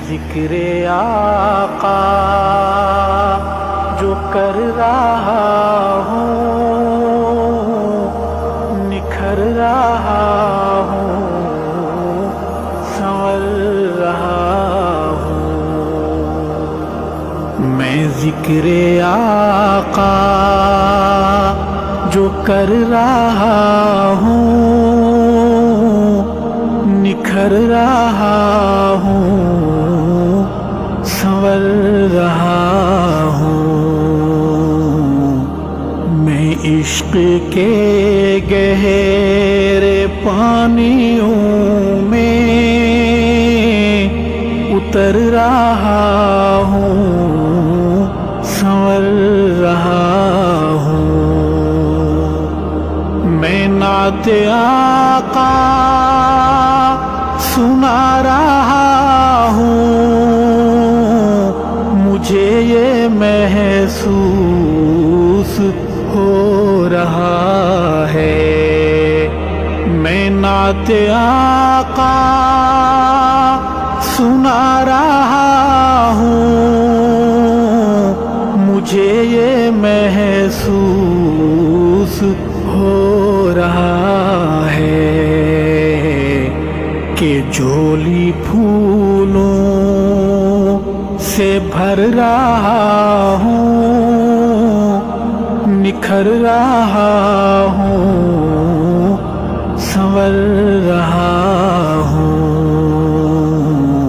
ذکر آقا جو کر رہا ہوں، نکھر رہا ہوں، سنور رہا ہوں۔ میں ذکر آقا جو کر رہا ہوں، نکھر رہا ہوں، سنور رہا ہوں۔ میں عشق کے گہرے پانیوں میں اتر رہا ہوں، سنور رہا ہوں۔ میں نعت آقا سنا رہا ہوں، مجھے یہ محسوس ہو رہا ہے۔ میں نعت آقا سنا رہا ہوں، مجھے یہ محسوس ہو رہا ہے کہ جھولی پھولوں سے بھر رہا ہوں، نکھر رہا ہوں، سنور رہا ہوں۔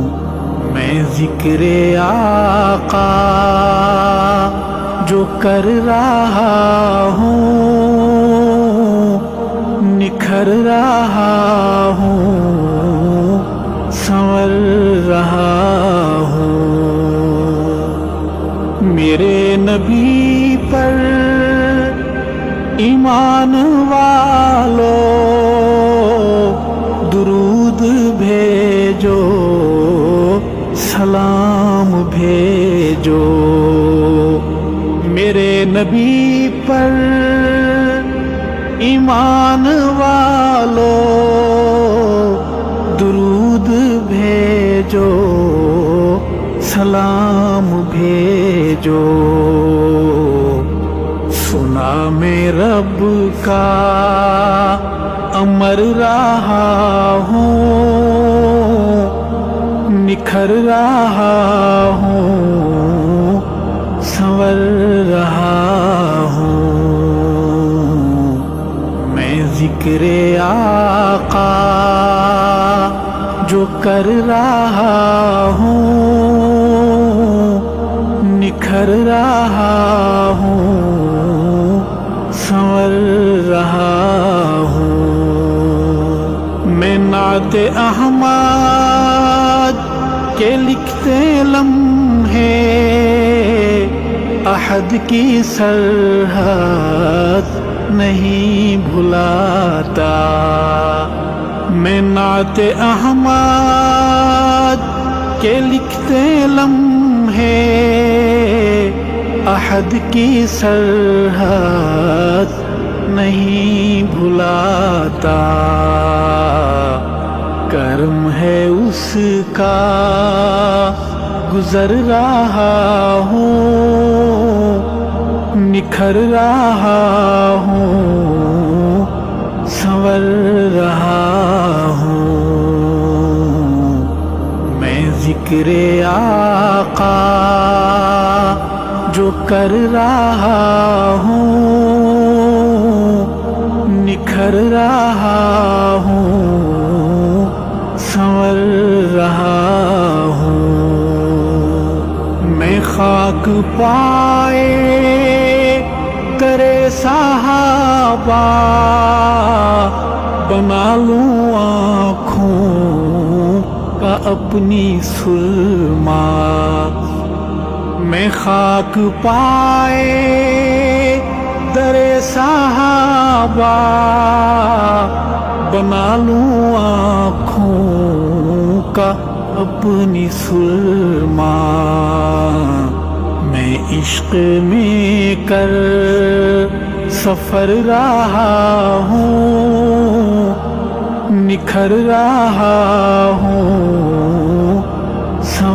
میں ذکر آقا جو کر رہا ہوں، نکھر رہا ہوں، سنور رہا ہوں۔ میرے نبی پر ایمان والو درود بھیجو، سلام بھیجو۔ میرے نبی پر ایمان والو درود بھیجو، سلام بھیجو۔ سنا میں رب کا امر رہا ہوں، نکھر رہا ہوں، سنور رہا ہوں۔ میں ذکر آقا جو کر رہا ہوں، نکھر رہا ہوں، سنور رہا ہوں۔ میں نعت احمد کے لکھتے لمحے احد کی سرحد نہیں بھلاتا۔ میں نعت احمد کے لکھتے لمحے احد کی سرحد نہیں بھلاتا۔ کرم ہے اس کا گزر رہا ہوں، نکھر رہا ہوں، سنور رہا ہوں۔ میں ذکر آقا جو کر رہا ہوں، نکھر رہا ہوں، سنور رہا ہوں۔ میں خاک پائے کرے صحابہ بنا لوں آنکھوں کا اپنی سرما۔ میں خاک پائے در صحابہ بنا لوں آنکھوں کا اپنی سرما۔ میں عشق میں کر سفر رہا ہوں، نکھر رہا ہوں،